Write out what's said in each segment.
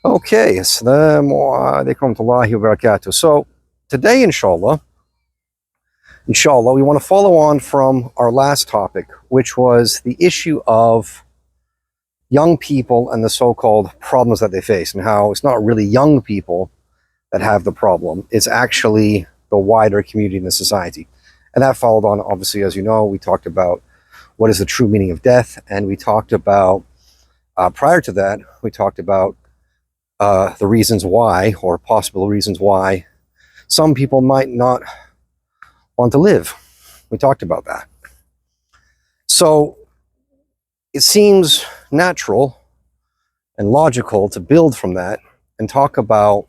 Okay, Assalamu alaikum warahmatullahi wabarakatuh. So today, inshallah, we want to follow on from our last topic, which was the issue of young people and the so-called problems that they face, and how it's not really young people that have the problem. It's actually the wider community in the society. And that followed on, obviously, as you know, we talked about what is the true meaning of death, and we talked about, prior to that, we talked about the reasons why, or possible reasons why, some people might not want to live. We talked about that. So it seems natural and logical to build from that and talk about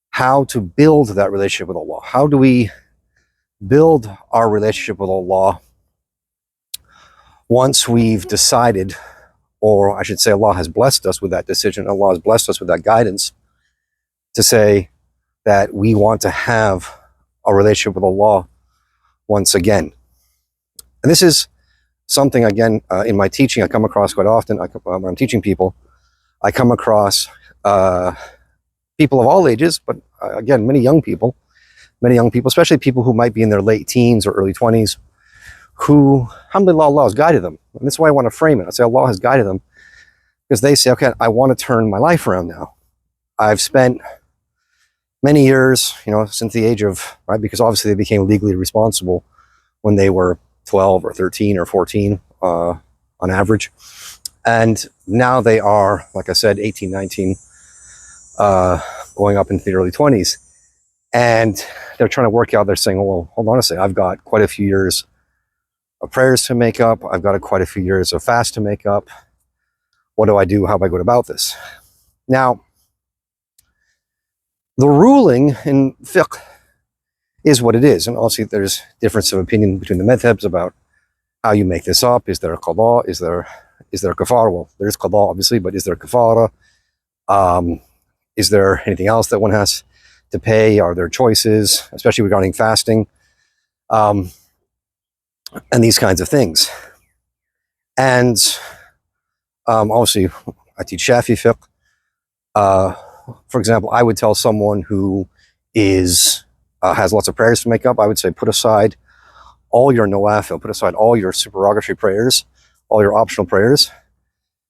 how to build that relationship with Allah. How do we build our relationship with Allah once we've decided, or I should say Allah has blessed us with that decision, Allah has blessed us with that guidance to say that we want to have a relationship with Allah once again. And this is something, again, in my teaching, I come across quite often. When I'm teaching people, I come across people of all ages, but again, many young people, especially people who might be in their late teens or early 20s, who, alhamdulillah, Allah has guided them. And this is why I want to frame it. I say Allah has guided them because they say, okay, I want to turn my life around now. I've spent many years, since the age of, right, because obviously they became legally responsible when they were 12 or 13 or 14 on average. And now they are, like I said, 18, 19, going up into the early 20s. And they're trying to work out, they're saying, well, hold on a second, I've got quite a few years of prayers to make up. I've got quite a few years of fast to make up. What do I do? How do I go about this? Now, the ruling in Fiqh is what it is. And obviously there's difference of opinion between the madhabs about how you make this up. Is there a qada? Is there a kafara? Well, there's qada, obviously, but is there a kafara? Is there anything else that one has to pay? Are there choices, especially regarding fasting? And these kinds of things. And obviously, I teach Shāfiʿī fiqh. For example, I would tell someone who has lots of prayers to make up, I would say, put aside all your nawafil, put aside all your supererogatory prayers, all your optional prayers,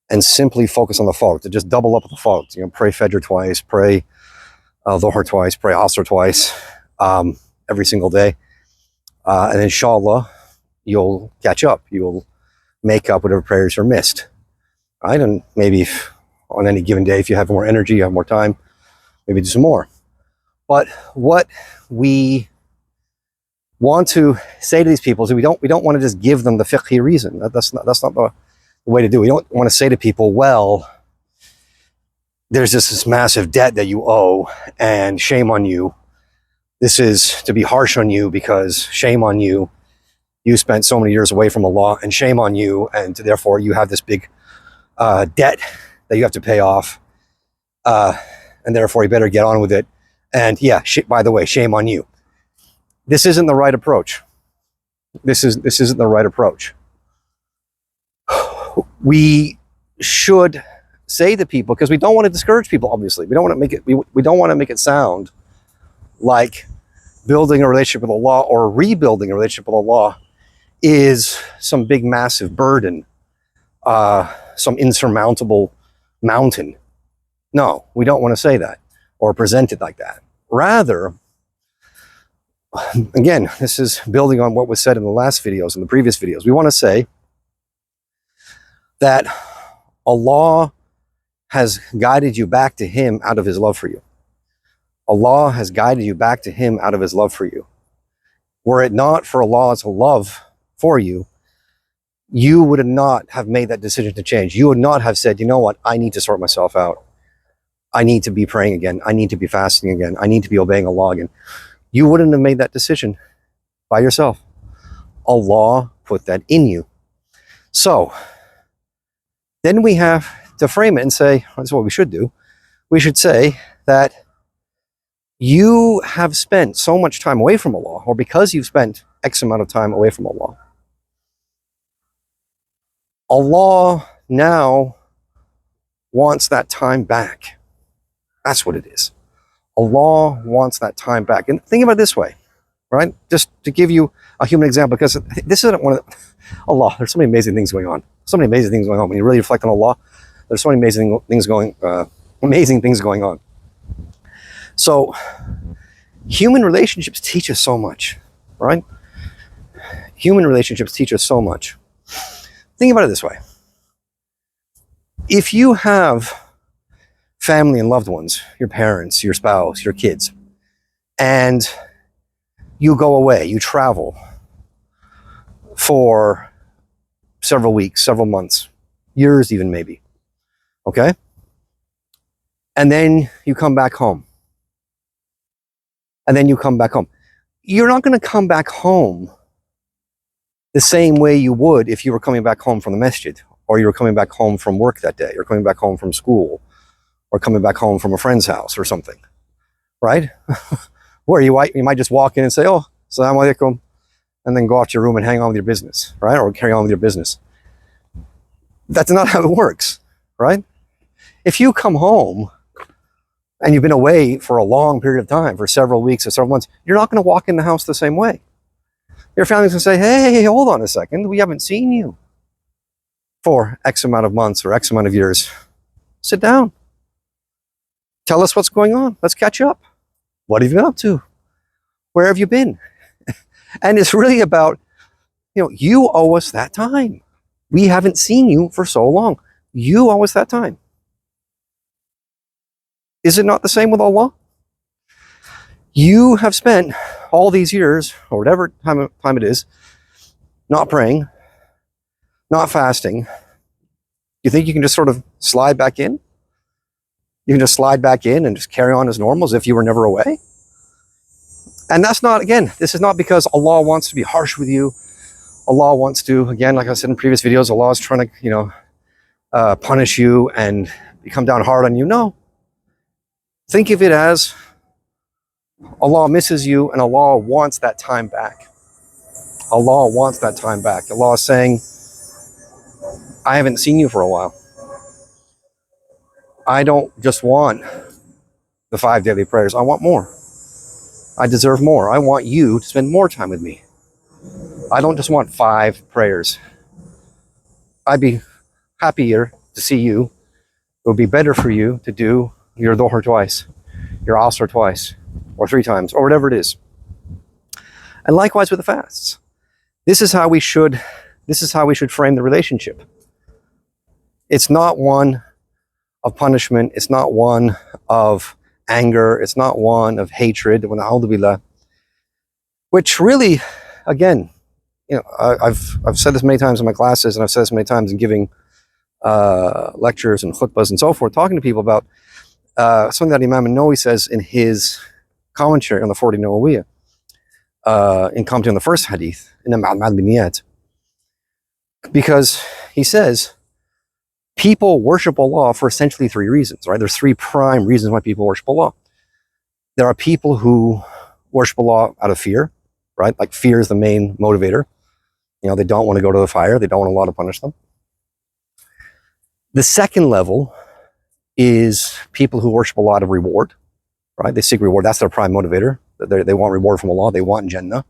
and simply focus on the fard, to just double up the fard. Pray Fajr twice, pray Dhuhr twice, pray Asr twice, every single day. And inshallah, you'll catch up. You'll make up whatever prayers are missed. Right? And maybe on any given day, if you have more energy, you have more time, maybe do some more. But what we want to say to these people is we don't want to just give them the fiqhi reason. That's not the way to do it. We don't want to say to people, well, there's just this massive debt that you owe, and shame on you. This is to be harsh on you because shame on you. You spent so many years away from Allah, and shame on you, and therefore you have this big debt that you have to pay off, and therefore you better get on with it. And yeah, by the way, shame on you. This isn't the right approach. This isn't the right approach. We should say to people, because we don't want to discourage people. Obviously, we don't want to make it. We don't want to make it sound like building a relationship with Allah or rebuilding a relationship with Allah is some big massive burden, some insurmountable mountain. No, we don't want to say that or present it like that. Rather, again, this is building on what was said in the last videos, in the previous videos. We want to say that Allah has guided you back to Him out of His love for you. Allah has guided you back to Him out of His love for you. Were it not for Allah's love for you, you would not have made that decision to change. You would not have said, you know what, I need to sort myself out. I need to be praying again. I need to be fasting again. I need to be obeying Allah again. You wouldn't have made that decision by yourself. Allah put that in you. So then we have to frame it and say, that's what we should do. We should say that you have spent so much time away from Allah, or because you've spent X amount of time away from Allah, Allah now wants that time back. That's what it is. Allah wants that time back. And think about it this way, right? Just to give you a human example, because this isn't one of the, Allah, there's so many amazing things going on. So many amazing things going on. When you really reflect on Allah, there's so many amazing things going on. So human relationships teach us so much, right? Human relationships teach us so much. Think about it this way. If you have family and loved ones, your parents, your spouse, your kids, and you go away, you travel for several weeks, several months, years even maybe, okay? And then you come back home. You're not going to come back home the same way you would if you were coming back home from the masjid, or you were coming back home from work that day, or coming back home from school, or coming back home from a friend's house or something, right? Where you might just walk in and say, oh, assalamu alaikum, and then go off to your room and hang on with your business, right? Or carry on with your business. That's not how it works, right? If you come home and you've been away for a long period of time, for several weeks or several months, you're not going to walk in the house the same way. Your family's going to say, hey, hold on a second. We haven't seen you for X amount of months or X amount of years. Sit down. Tell us what's going on. Let's catch up. What have you been up to? Where have you been? And it's really about, you owe us that time. We haven't seen you for so long. You owe us that time. Is it not the same with Allah? You have spent all these years, or whatever time it is, not praying, not fasting. You think you can just sort of slide back in? You can just slide back in and just carry on as normal, as if you were never away? And that's not, again, this is not because Allah wants to be harsh with you. Allah wants to, again, like I said in previous videos, Allah is trying to, punish you and come down hard on you. No. Think of it as Allah misses you and Allah wants that time back. Allah wants that time back. Allah is saying, I haven't seen you for a while. I don't just want the 5 daily prayers. I want more. I deserve more. I want you to spend more time with me. I don't just want 5 prayers. I'd be happier to see you. It would be better for you to do your Dhuhr twice, your Asr twice, or 3 times, or whatever it is. And likewise with the fasts. This is how we should frame the relationship. It's not one of punishment. It's not one of anger. It's not one of hatred, which really, again, I've said this many times in my classes, and I've said this many times in giving lectures and khutbahs and so forth, talking to people about something that Imam Nawawi says in his commentary on the 40 Nawawiyah, in commenting on the first hadith, in Al-Ma'al bin Niyat. Because he says, people worship Allah for essentially 3 reasons, right? There's 3 prime reasons why people worship Allah. There are people who worship Allah out of fear, right? Like fear is the main motivator. They don't want to go to the fire. They don't want Allah to punish them. The second level is people who worship Allah out of reward, right? They seek reward. That's their prime motivator. They want reward from Allah. They want Jannah,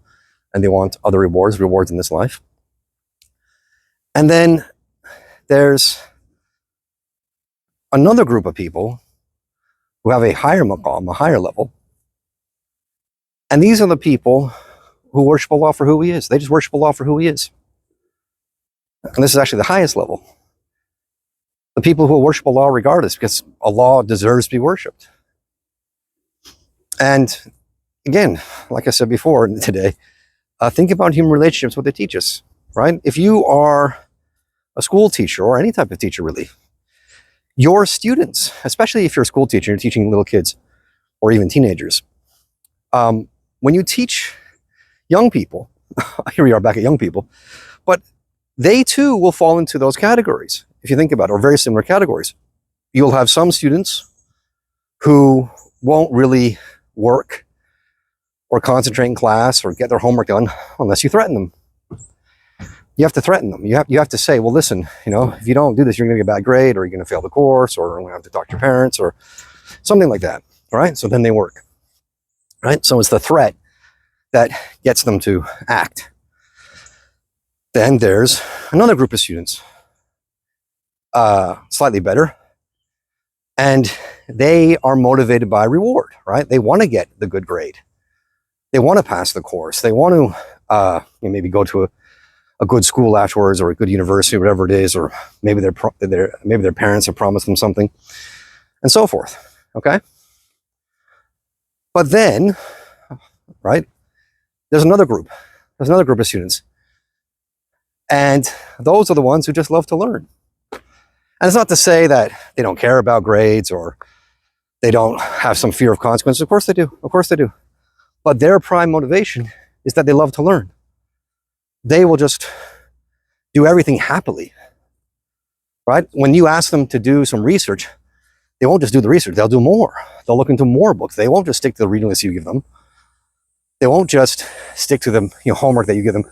and they want other rewards in this life. And then there's another group of people who have a higher maqam, a higher level. And these are the people who worship Allah for who He is. They just worship Allah for who He is. And this is actually the highest level. The people who worship Allah regardless, because Allah deserves to be worshipped. And again, like I said before today, think about human relationships, what they teach us, right? If you are a school teacher, or any type of teacher really, your students, especially if you're a school teacher, you're teaching little kids or even teenagers, when you teach young people, here we are back at young people, but they too will fall into those categories, if you think about it, or very similar categories. You'll have some students who won't really work or concentrate in class or get their homework done unless you threaten them. You have to threaten them. You have to say, well, listen, if you don't do this, you're going to get a bad grade, or you're going to fail the course, or you're going to have to talk to your parents, or Something like that, right? So then they work, right? So it's the threat that gets them to act. Then there's another group of students, slightly better, and they are motivated by reward, right? They want to get the good grade. They want to pass the course. They want to maybe go to a good school afterwards, or a good university, whatever it is, or maybe their parents have promised them something, and so forth. Okay, but then, right? There's another group. There's another group of students, and those are the ones who just love to learn. And it's not to say that they don't care about grades or they don't have some fear of consequences. Of course they do. Of course they do. But their prime motivation is that they love to learn. They will just do everything happily, right? When you ask them to do some research, they won't just do the research. They'll do more. They'll look into more books. They won't just stick to the reading list you give them. They won't just stick to the homework that you give them.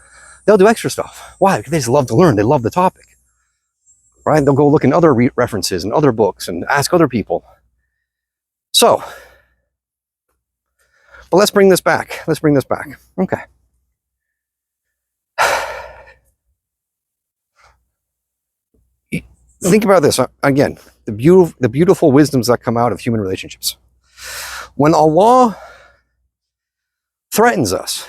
They'll do extra stuff. Why? Because they just love to learn. They love the topic, right? They'll go look in other references and other books and ask other people. So, but let's bring this back. Let's bring this back. Okay. Think about this again. The beautiful wisdoms that come out of human relationships. When Allah threatens us,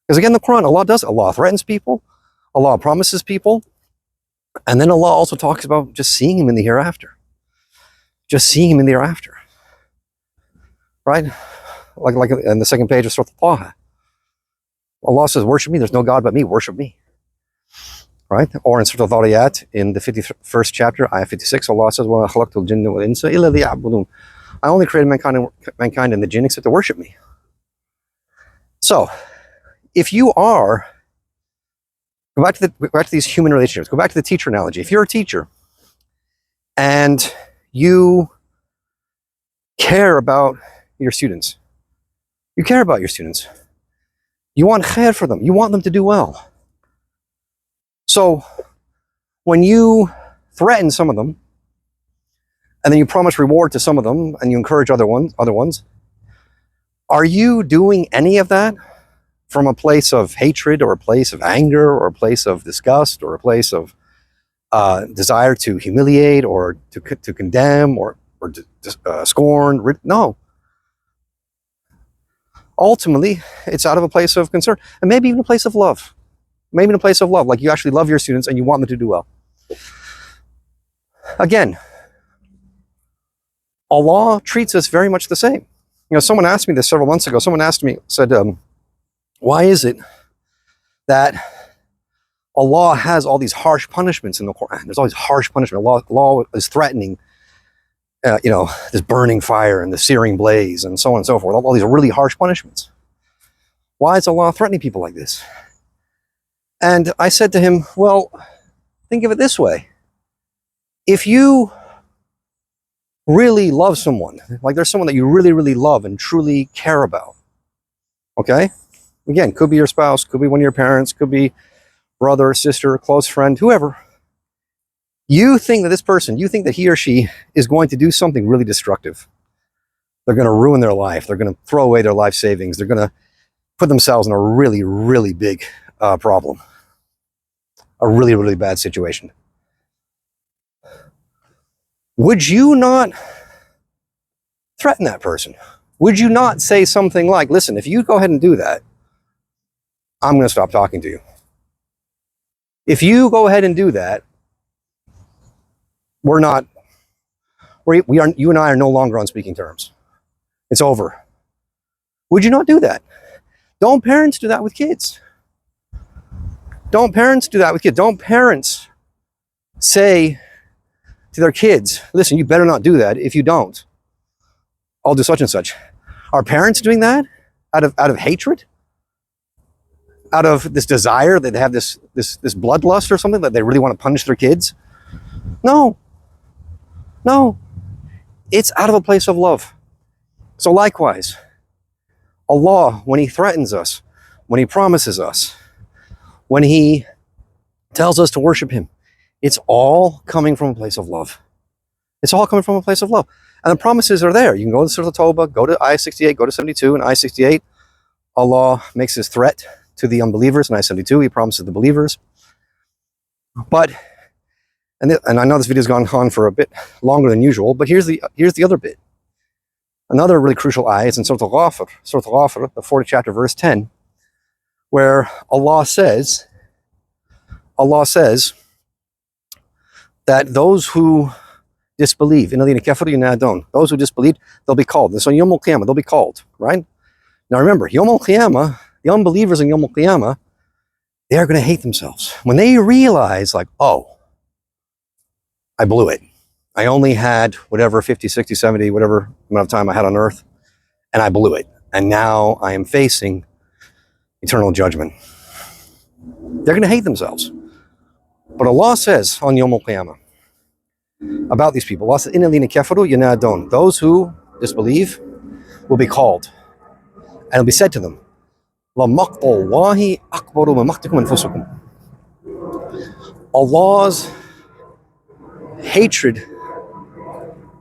because again, the Quran, Allah threatens people, Allah promises people, and then Allah also talks about just seeing Him in the hereafter. Just seeing Him in the hereafter. Right? Like in the second page of Surah Al-Taha. Allah says, worship me, there's no God but me, worship me. Right? Or in Surah Al-Dhariyat, in the 51st chapter, ayah 56, Allah says, وَمَا خَلَقْتُ الْجِنَّ وَالْإِنسَ إِلَّا لِيَعْبُدُونَ. I only created mankind and the jinn except to worship me. So, if you are, go back to these human relationships, go back to the teacher analogy. If you're a teacher and you care about your students, you want khair for them, you want them to do well. So, when you threaten some of them, and then you promise reward to some of them, and you encourage other ones, are you doing any of that from a place of hatred, or a place of anger, or a place of disgust, or a place of desire to humiliate, or to condemn, or scorn? No. Ultimately, it's out of a place of concern, and maybe even a place of love. Maybe in a place of love, like you actually love your students and you want them to do well. Again, Allah treats us very much the same. Someone asked me this several months ago. Someone said, why is it that Allah has all these harsh punishments in the Quran? There's all these harsh punishments. Allah is threatening, this burning fire and the searing blaze and so on and so forth. All these really harsh punishments. Why is Allah threatening people like this? And I said to him, well, think of it this way. If you really love someone, like there's someone that you really, really love and truly care about, okay? Again, could be your spouse, could be one of your parents, could be brother, sister, close friend, whoever. You think that he or she is going to do something really destructive. They're going to ruin their life. They're going to throw away their life savings. They're going to put themselves in a really, really big problem. A really, really bad situation. Would you not threaten that person? Would you not say something like, listen, if you go ahead and do that, I'm going to stop talking to you. If you go ahead and do that, you and I are no longer on speaking terms. It's over. Would you not do that? Don't parents do that with kids? Don't parents do that with kids? Don't parents say to their kids, listen, you better not do that. If you don't, I'll do such and such. Are parents doing that out of hatred? Out of this desire that they have this bloodlust or something, that they really want to punish their kids? No. It's out of a place of love. So likewise, Allah, when He threatens us, when He promises us, when He tells us to worship Him, it's all coming from a place of love. It's all coming from a place of love. And the promises are there. You can go to Surah Tawbah, go to Ayah 68, go to 72. In Ayah 68, Allah makes his threat to the unbelievers. In Ayah 72, he promises the believers. But, and I know this video's gone on for a bit longer than usual, but here's the other bit. Another really crucial ayah is in Surah Al-Ghafir, the 40th chapter, verse 10, where Allah says that those who disbelieve, those who disbelieve, they'll be called. And so Yawm al-Qiyamah, they'll be called, right? Now remember, Yawm al-Qiyamah, the unbelievers in Yawm al-Qiyamah, they're going to hate themselves. When they realize, like, oh, I blew it. I only had whatever, 50, 60, 70, whatever amount of time I had on earth, and I blew it. And now I am facing eternal judgment. They're going to hate themselves. But Allah says on Yawm al-Qiyamah about these people, Allah says, "Inna alladhina kafaru yanadun." Those who disbelieve will be called. And it'll be said to them, "La maqtallahi akbaru min maqtikum anfusukum." Allah's hatred,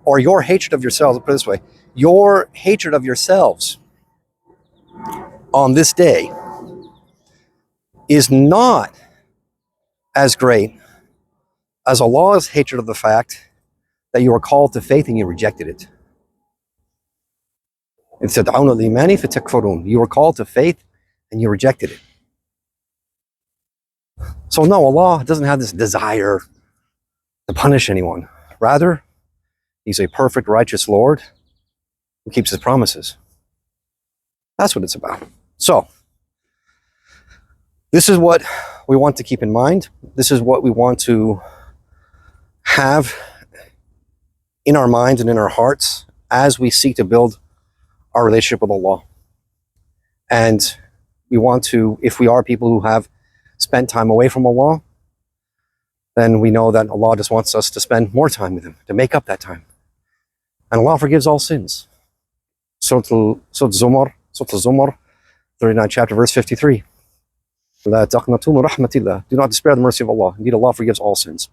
or your hatred of yourselves, I'll put it this way, your hatred of yourselves on this day is not as great as Allah's hatred of the fact that you were called to faith and you rejected it. It said, you were called to faith and you rejected it. So no, Allah doesn't have this desire to punish anyone. Rather, he's a perfect, righteous Lord who keeps his promises. That's what it's about. So, this is what we want to keep in mind. This is what we want to have in our minds and in our hearts as we seek to build our relationship with Allah. And we want to, if we are people who have spent time away from Allah, then we know that Allah just wants us to spend more time with him, to make up that time. And Allah forgives all sins. Surah Al-Zumar, 39th chapter, verse 53. لا تقنطوا من رحمة الله. Do not despair the mercy of Allah. Indeed, Allah forgives all sins.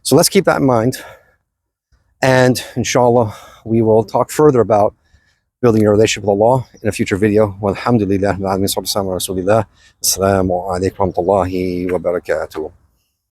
So let's keep that in mind. And inshallah, we will talk further about building a relationship with Allah in a future video. Walhamdulillah, assalamu alaikum wa rahmatullahi wa barakatuh.